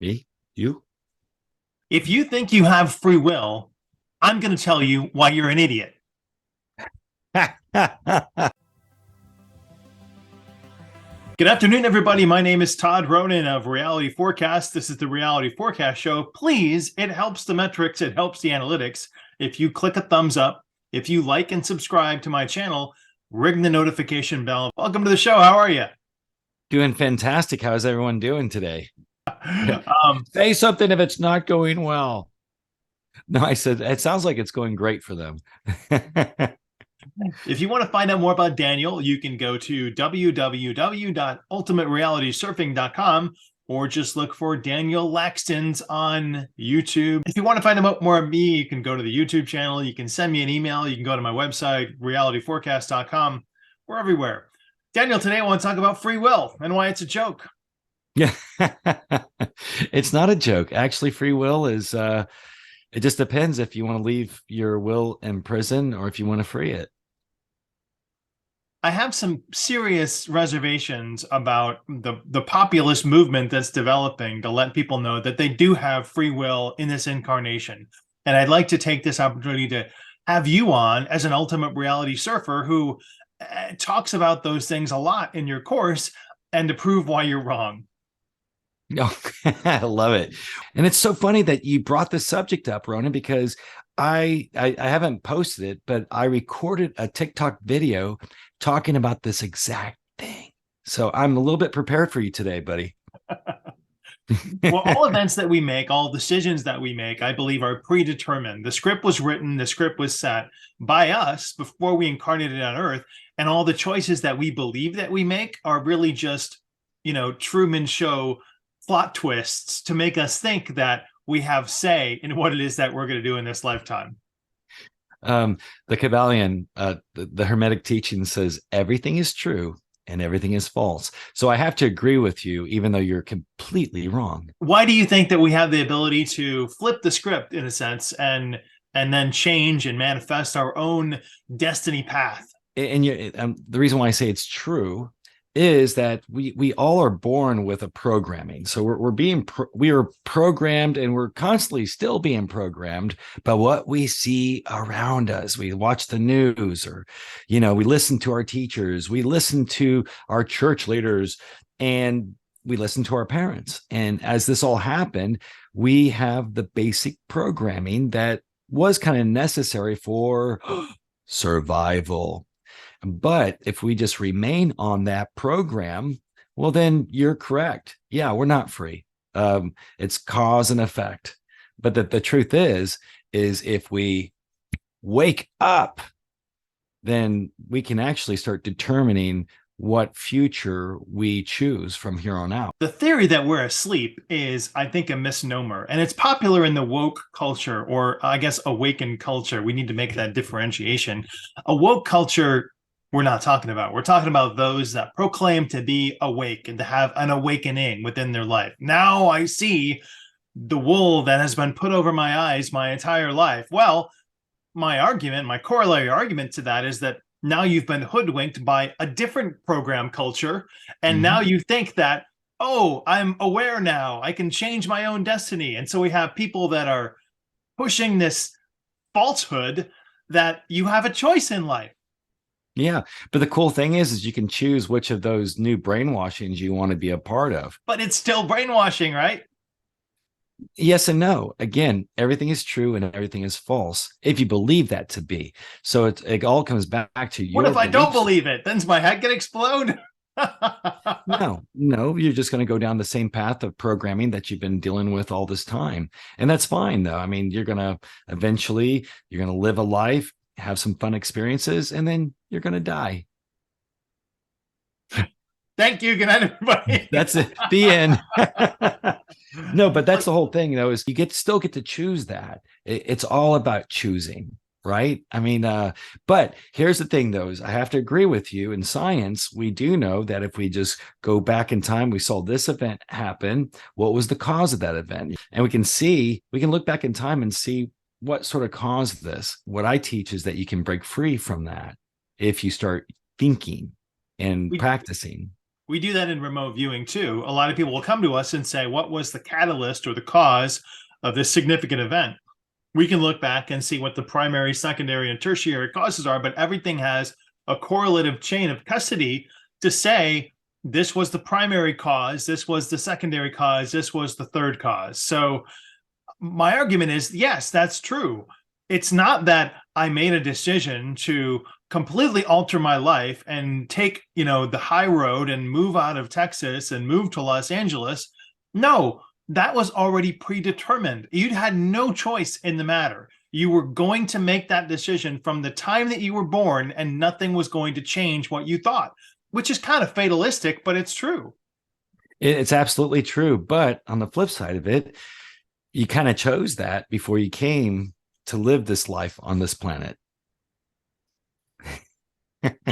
Me? You? If you think you have free will, I'm going to tell you why you're an idiot. Good afternoon, everybody. My name is Todd Ronan of Reality Forecast. This is the Reality Forecast Show. Please, it helps the metrics, it helps the analytics. If you click a thumbs up, if you like and subscribe to my channel, ring the notification bell. Welcome to the show. How are you? Doing fantastic. How's everyone doing today? Um, Say something if it's not going well. No, I said it sounds like it's going great for them. If you want to find out more about Daniel, you can go to www.ultimaterealitysurfing.com or just look for Daniel Lakstins on YouTube. If you want to find out more of me, you can go to the YouTube channel. You can send me an email. You can go to my website, realityforecast.com. We're everywhere. Daniel, today I want to talk about free will and why it's a joke. Yeah. It's not a joke. Actually, free will is it just depends if you want to leave your will in prison or if you want to free it. I have some serious reservations about the populist movement that's developing to let people know that they do have free will in this incarnation. And I'd like to take this opportunity to have you on as an ultimate reality surfer who talks about those things a lot in your course and to prove why you're wrong. No, I love it. And it's so funny that you brought this subject up, Ronan, because I haven't posted it, but I recorded a TikTok video talking about this exact thing. So I'm a little bit prepared for you today, buddy. Well, all events that we make, all decisions that we make, I believe are predetermined. The script was written, the script was set by us before we incarnated on Earth, and all the choices that we believe that we make are really just, Truman Show plot twists to make us think that we have say in what it is that we're going to do in this lifetime. The Kabbalion, the Hermetic teaching says everything is true and everything is false. So I have to agree with you, even though you're completely wrong. Why do you think that we have the ability to flip the script in a sense and then change and manifest our own destiny path? And the reason why I say it's true is that we all are born with a programming. So we are programmed, and we're constantly still being programmed by what we see around us. We watch the news, or we listen to our teachers, we listen to our church leaders, and we listen to our parents. And as this all happened, we have the basic programming that was kind of necessary for survival. But if we just remain on that program, well, then you're correct. Yeah, we're not free. It's cause and effect. But the truth is if we wake up, then we can actually start determining what future we choose from here on out. The theory that we're asleep is, I think, a misnomer, and it's popular in the woke culture, or I guess awakened culture. We need to make that differentiation. A woke culture we're not talking about. We're talking about those that proclaim to be awake and to have an awakening within their life. Now I see the wool that has been put over my eyes my entire life. Well, my corollary argument to that is that now you've been hoodwinked by a different program culture. And now you think that, oh, I'm aware now. I can change my own destiny. And so we have people that are pushing this falsehood that you have a choice in life. Yeah. But the cool thing is you can choose which of those new brainwashings you want to be a part of. But it's still brainwashing, right? Yes and no. Again, everything is true and everything is false if you believe that to be. So it all comes back to your What if I don't beliefs. believe it? Then's my head gonna explode? No, you're just going to go down the same path of programming that you've been dealing with all this time. And that's fine, though. I mean, you're going to live a life, have some fun experiences, and then you're going to die. Thank you. Good night, everybody. That's it. The end. No, but that's the whole thing, though, is you still get to choose that. It's all about choosing, right? I mean, but here's the thing, though, is I have to agree with you. In science, we do know that if we just go back in time, we saw this event happen. What was the cause of that event? And we can look back in time and see what sort of caused this. What I teach is that you can break free from that if you start thinking and practicing. We do that in remote viewing too. A lot of people will come to us and say, what was the catalyst or the cause of this significant event? We can look back and see what the primary, secondary, and tertiary causes are, but everything has a correlative chain of custody to say this was the primary cause, this was the secondary cause, this was the third cause. So my argument is, yes, that's true. It's not that I made a decision to completely alter my life and take, the high road and move out of Texas and move to Los Angeles. No, that was already predetermined. You had no choice in the matter. You were going to make that decision from the time that you were born, and nothing was going to change what you thought, which is kind of fatalistic, but it's true. It's absolutely true. But on the flip side of it, you kind of chose that before you came to live this life on this planet.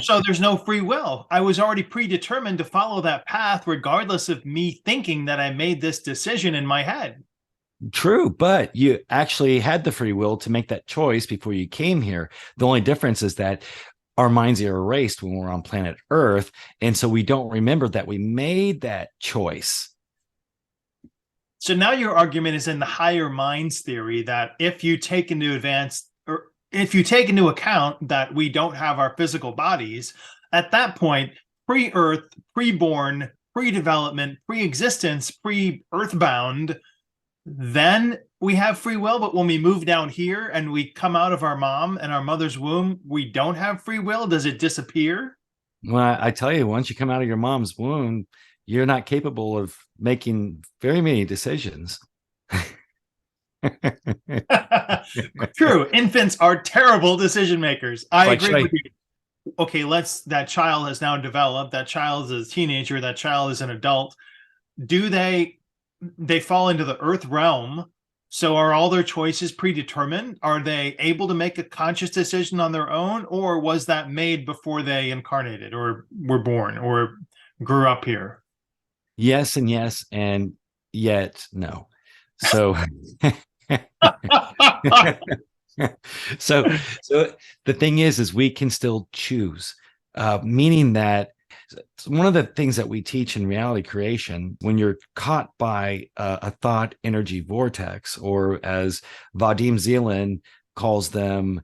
So there's no free will. I was already predetermined to follow that path, regardless of me thinking that I made this decision in my head. True, but you actually had the free will to make that choice before you came here. The only difference is that our minds are erased when we're on planet Earth, and so we don't remember that we made that choice. So now your argument is in the higher minds theory that if you take into account that we don't have our physical bodies, at that point, pre-Earth, pre-born, pre-development, pre-existence, pre-Earthbound, then we have free will. But when we move down here and we come out of our mom and our mother's womb, we don't have free will. Does it disappear? Well, I tell you, once you come out of your mom's womb, you're not capable of making very many decisions. True. Infants are terrible decision makers. I agree with you. Okay, that child has now developed. That child is a teenager. That child is an adult. Do they fall into the earth realm? So are all their choices predetermined? Are they able to make a conscious decision on their own? Or was that made before they incarnated or were born or grew up here? Yes, and yet no. So so the thing is we can still choose, meaning that one of the things that we teach in reality creation, when you're caught by a thought energy vortex, or as Vadim Zeland calls them,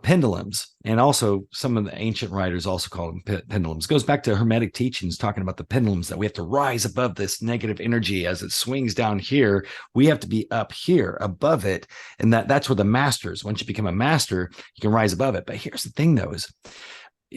pendulums, and also some of the ancient writers also call them pendulums. It goes back to Hermetic teachings talking about the pendulums, that we have to rise above this negative energy as it swings down here. We have to be up here above it, and that's where the masters, once you become a master, you can rise above it. But here's the thing though, is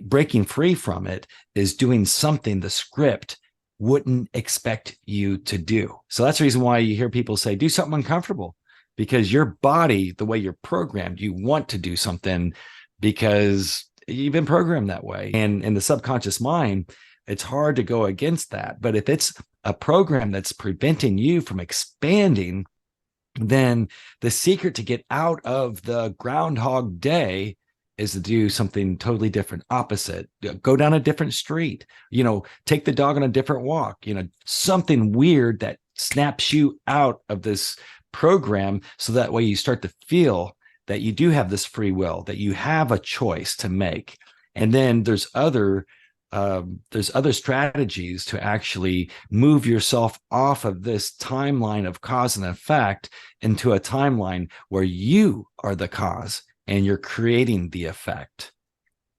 breaking free from it is doing something the script wouldn't expect you to do. So that's the reason why you hear people say do something uncomfortable, because your body, the way you're programmed, you want to do something because you've been programmed that way. And in the subconscious mind, it's hard to go against that. But if it's a program that's preventing you from expanding, then the secret to get out of the Groundhog Day is to do something totally different, opposite. Go down a different street, take the dog on a different walk, something weird that snaps you out of this program, so that way you start to feel that you do have this free will, that you have a choice to make. And then there's other strategies to actually move yourself off of this timeline of cause and effect into a timeline where you are the cause and you're creating the effect.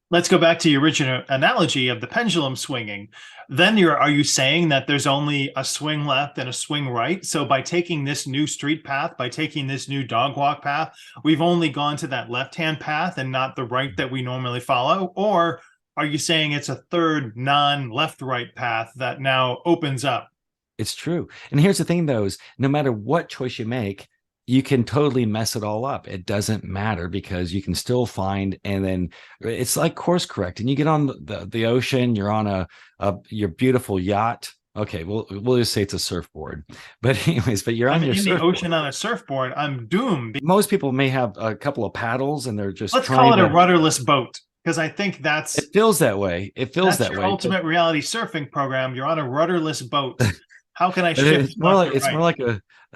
Let's go back to your original analogy of the pendulum swinging. Then are you saying that there's only a swing left and a swing right? So by taking this new street path, by taking this new dog walk path, we've only gone to that left-hand path and not the right that we normally follow? Or are you saying it's a third non-left-right path that now opens up? It's true. And here's the thing, though, is no matter what choice you make, you can totally mess it all up. It doesn't matter, because you can still find, and then it's like course correct. And you get on the ocean, you're on your beautiful yacht. Okay, we'll just say it's a surfboard. But anyways, you're on your surfboard. The ocean on a surfboard, I'm doomed. Most people may have a couple of paddles and they're just Let's call it a rudderless boat, because I think it feels that way. It feels that way. Ultimate reality surfing program. You're on a rudderless boat. How can I shift?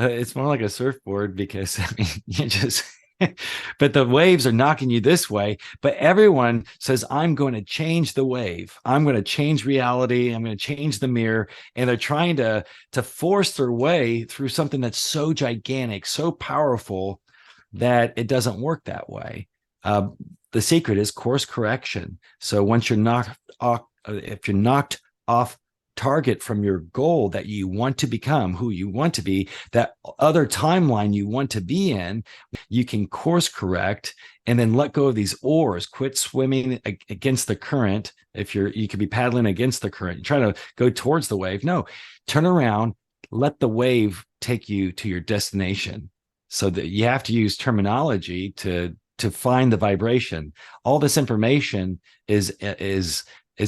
It's more like a surfboard, because you just but the waves are knocking you this way. But everyone says, I'm going to change the wave. I'm going to change reality. I'm going to change the mirror. And they're trying to force their way through something that's so gigantic, so powerful that it doesn't work that way. The secret is course correction. So once you're knocked off, if you're knocked off target from your goal that you want to become, who you want to be, that other timeline you want to be in, you can course correct and then let go of these oars, quit swimming against the current. If you could be paddling against the current, you're trying to go towards the wave. No, turn around, let the wave take you to your destination. So that you have to use terminology to find the vibration. All this information is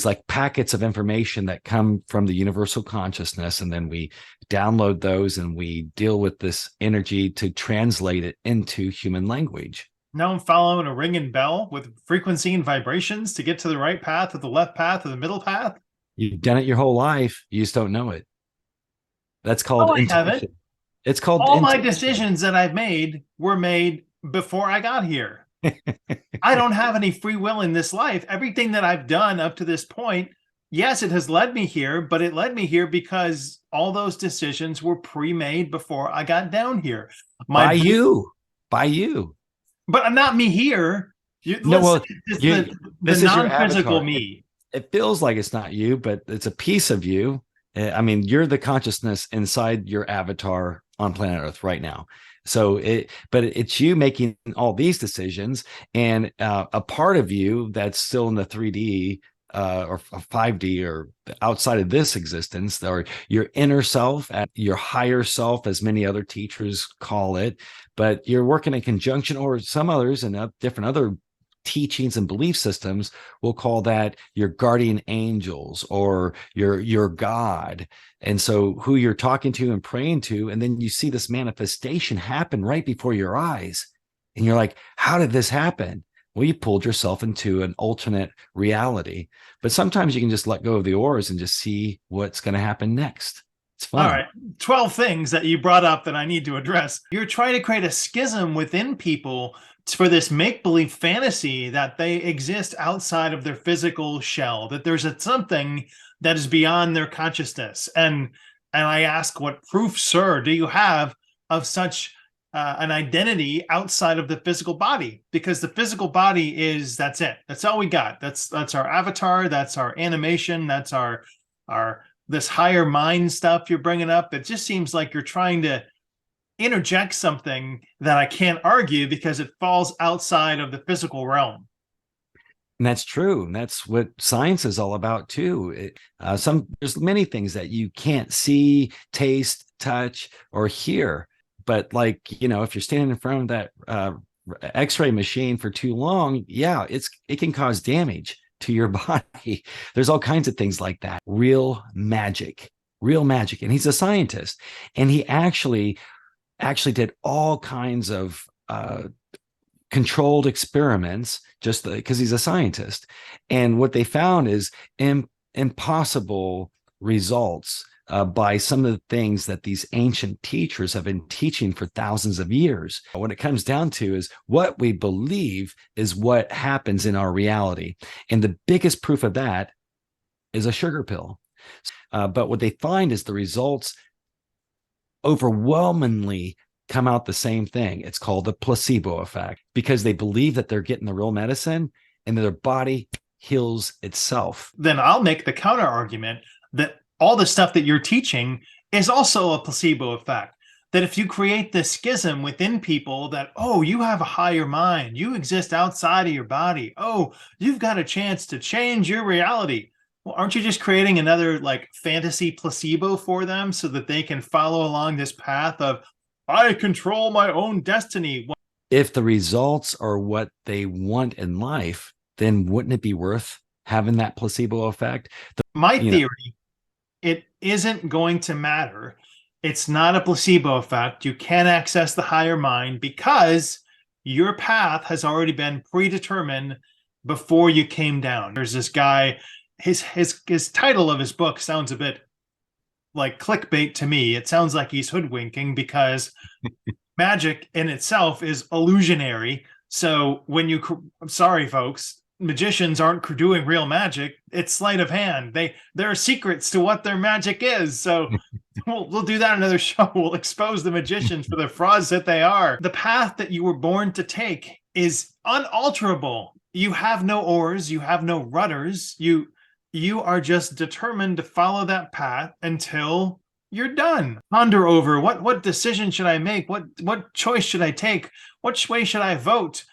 like packets of information that come from the universal consciousness. And then we download those and we deal with this energy to translate it into human language. Now I'm following a ringing bell with frequency and vibrations to get to the right path or the left path or the middle path. You've done it your whole life. You just don't know it. That's called intuition. Haven't. It's called all intuition. My decisions that I've made were made before I got here. I don't have any free will in this life. Everything that I've done up to this point, yes, it has led me here, but it led me here because all those decisions were pre-made before I got down here. By you. But not me here. This the is non-physical me. It feels like it's not you, but it's a piece of you. I mean, you're the consciousness inside your avatar on planet Earth right now. So it's you making all these decisions, and a part of you that's still in the 3D or 5D or outside of this existence, or your inner self, your higher self, as many other teachers call it. But you're working in conjunction, or some others and different other teachings and belief systems will call that your guardian angels or your God. And so who you're talking to and praying to, and then you see this manifestation happen right before your eyes. And you're like, how did this happen? Well, you pulled yourself into an alternate reality. But sometimes you can just let go of the oars and just see what's going to happen next. It's fun. All right. 12 things that you brought up that I need to address. You're trying to create a schism within people for this make-believe fantasy that they exist outside of their physical shell, that there's something that is beyond their consciousness. And I ask, what proof, sir, do you have of such an identity outside of the physical body? Because the physical body that's it. That's all we got. That's our avatar. That's our animation. That's our this higher mind stuff you're bringing up. It just seems like you're trying to interject something that I can't argue because it falls outside of the physical realm. And that's true. And that's what science is all about too. There's many things that you can't see, taste, touch, or hear. But like, if you're standing in front of that X-ray machine for too long, yeah, it can cause damage to your body. There's all kinds of things like that. Real magic. And he's a scientist, and he actually did all kinds of controlled experiments just because he's a scientist. And what they found is impossible results by some of the things that these ancient teachers have been teaching for thousands of years. What it comes down to is what we believe is what happens in our reality. And the biggest proof of that is a sugar pill. But what they find is the results overwhelmingly come out the same thing. It's called the placebo effect, because they believe that they're getting the real medicine and their body heals itself. Then I'll make the counter argument that all the stuff that you're teaching is also a placebo effect. That if you create this schism within people that, oh, you have a higher mind, you exist outside of your body, oh, you've got a chance to change your reality. Well, aren't you just creating another like fantasy placebo for them so that they can follow along this path of, I control my own destiny? If the results are what they want in life, then wouldn't it be worth having that placebo effect? My theory, it isn't going to matter. It's not a placebo effect. You can't access the higher mind because your path has already been predetermined before you came down. There's this guy, his title of his book sounds a bit like clickbait to me. It sounds like he's hoodwinking because magic in itself is illusionary. So when I'm sorry, folks, magicians aren't doing real magic. It's sleight of hand. There are secrets to what their magic is. So we'll do that in another show. We'll expose the magicians for the frauds that they are. The path that you were born to take is unalterable. You have no oars. You have no rudders. You are just determined to follow that path until you're done. Ponder over what decision should I make? What choice should I take? Which way should I vote?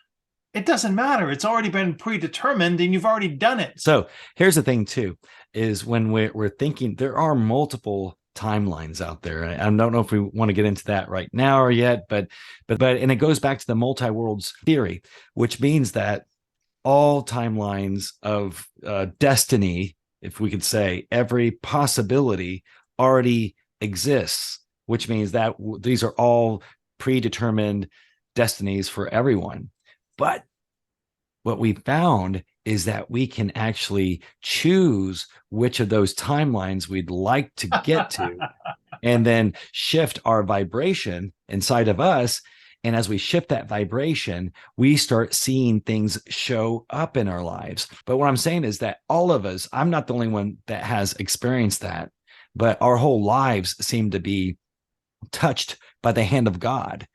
It doesn't matter. It's already been predetermined and you've already done it. So here's the thing too, is when we're thinking, there are multiple timelines out there. I don't know if we want to get into that right now or yet, but and it goes back to the multi-worlds theory, which means that all timelines of destiny, if we could say, every possibility already exists, which means that these are all predetermined destinies for everyone. But what we found is that we can actually choose which of those timelines we'd like to get to and then shift our vibration inside of us. And as we shift that vibration, we start seeing things show up in our lives. But what I'm saying is that all of us, I'm not the only one that has experienced that, but our whole lives seem to be touched by the hand of God.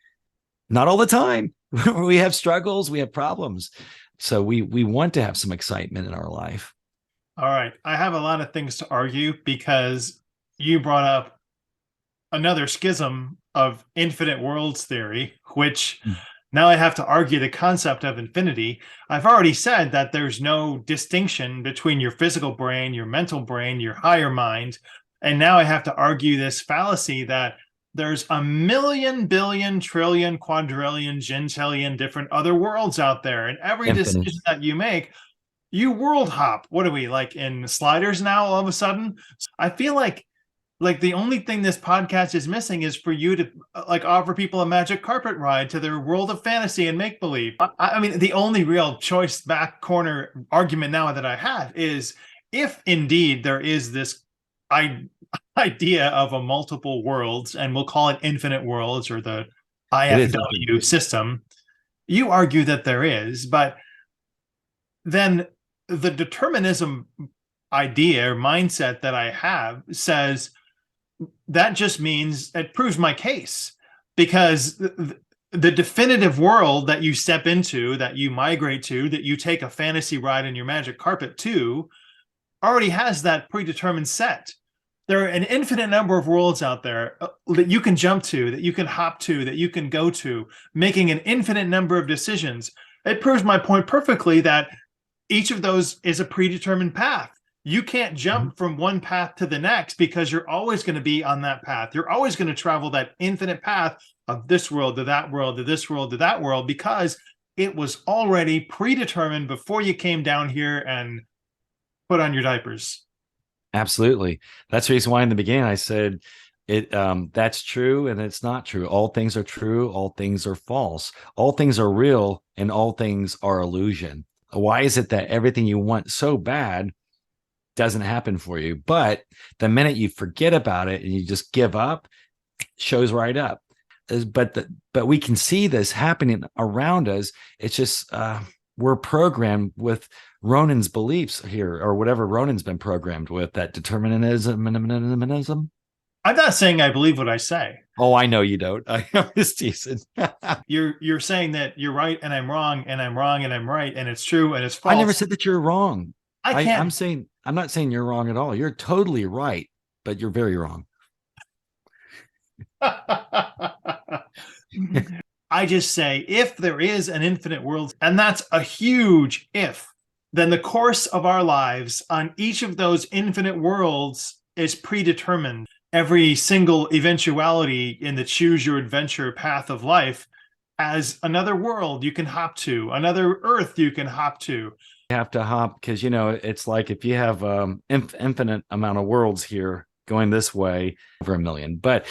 Not all the time. We have struggles, we have problems. So we want to have some excitement in our life. All right. I have a lot of things to argue because you brought up another schism of infinite worlds theory, which now I have to argue the concept of infinity. I've already said that there's no distinction between your physical brain, your mental brain, your higher mind. And now I have to argue this fallacy that there's a million, billion, trillion, quadrillion, gentillion different other worlds out there. And every decision that you make, you world hop. What are we, like in sliders now all of a sudden? I feel like the only thing this podcast is missing is for you to like offer people a magic carpet ride to their world of fantasy and make believe. I mean, the only real choice back corner argument now that I have is if indeed there is this idea of a multiple worlds, and we'll call it infinite worlds or the IFW system, you argue that there is, but then the determinism idea or mindset that I have says that just means it proves my case, because the definitive world that you step into, that you migrate to, that you take a fantasy ride in your magic carpet to, already has that predetermined set. There are an infinite number of worlds out there that you can jump to, that you can hop to, that you can go to, making an infinite number of decisions. It proves my point perfectly that each of those is a predetermined path. You can't jump from one path to the next because you're always going to be on that path. You're always going to travel that infinite path of this world to that world to this world to that world, because it was already predetermined before you came down here and put on your diapers. Absolutely. That's the reason why in the beginning I said it. That's true and it's not true. All things are true. All things are false. All things are real and all things are illusion. Why is it that everything you want so bad doesn't happen for you? But the minute you forget about it and you just give up, shows right up. But we can see this happening around us. It's just we're programmed with Ronan's beliefs here, or whatever Ronan's been programmed with, that determinism. I'm not saying I believe what I say. Oh, I know you don't. I'm just teasing. You're saying that you're right and I'm wrong and I'm wrong and I'm right and it's true and it's false. I never said that you're wrong. I'm not saying you're wrong at all. You're totally right, but you're very wrong. I just say, if there is an infinite world, and that's a huge if, then the course of our lives on each of those infinite worlds is predetermined. Every single eventuality in the choose your adventure path of life as another world you can hop to, another Earth you can hop to. You have to hop because, it's like if you have infinite amount of worlds here going this way, over a million, but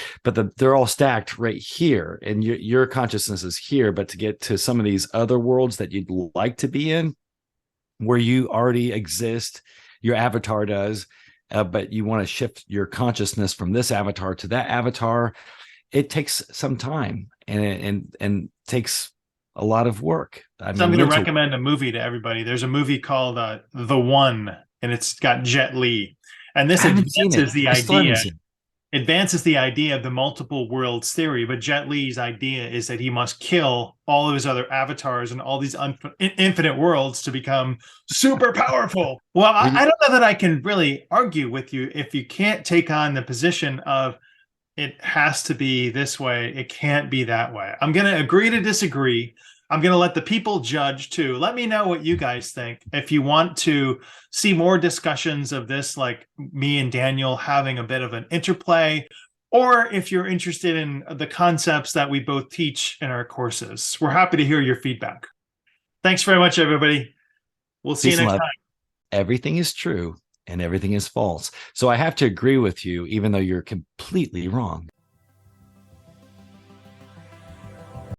they're all stacked right here, and your consciousness is here. But to get to some of these other worlds that you'd like to be in, where you already exist, your avatar does, but you want to shift your consciousness from this avatar to that avatar, it takes some time and takes a lot of work. I So I'm mean, going to mental. recommend a movie to everybody. There's a movie called The One, and it's got Jet Li. And this I haven't seen it. I still haven't seen it. advances the idea of the multiple worlds theory. But Jet Li's idea is that he must kill all of his other avatars and all these infinite worlds to become super powerful. Well, I don't know that I can really argue with you if you can't take on the position of it has to be this way, it can't be that way. I'm going to agree to disagree. I'm going to let the people judge too. Let me know what you guys think. If you want to see more discussions of this, like me and Daniel having a bit of an interplay, or if you're interested in the concepts that we both teach in our courses, we're happy to hear your feedback. Thanks very much, everybody. We'll see you Peace and next love. time. Everything is true and everything is false. So I have to agree with you, even though you're completely wrong.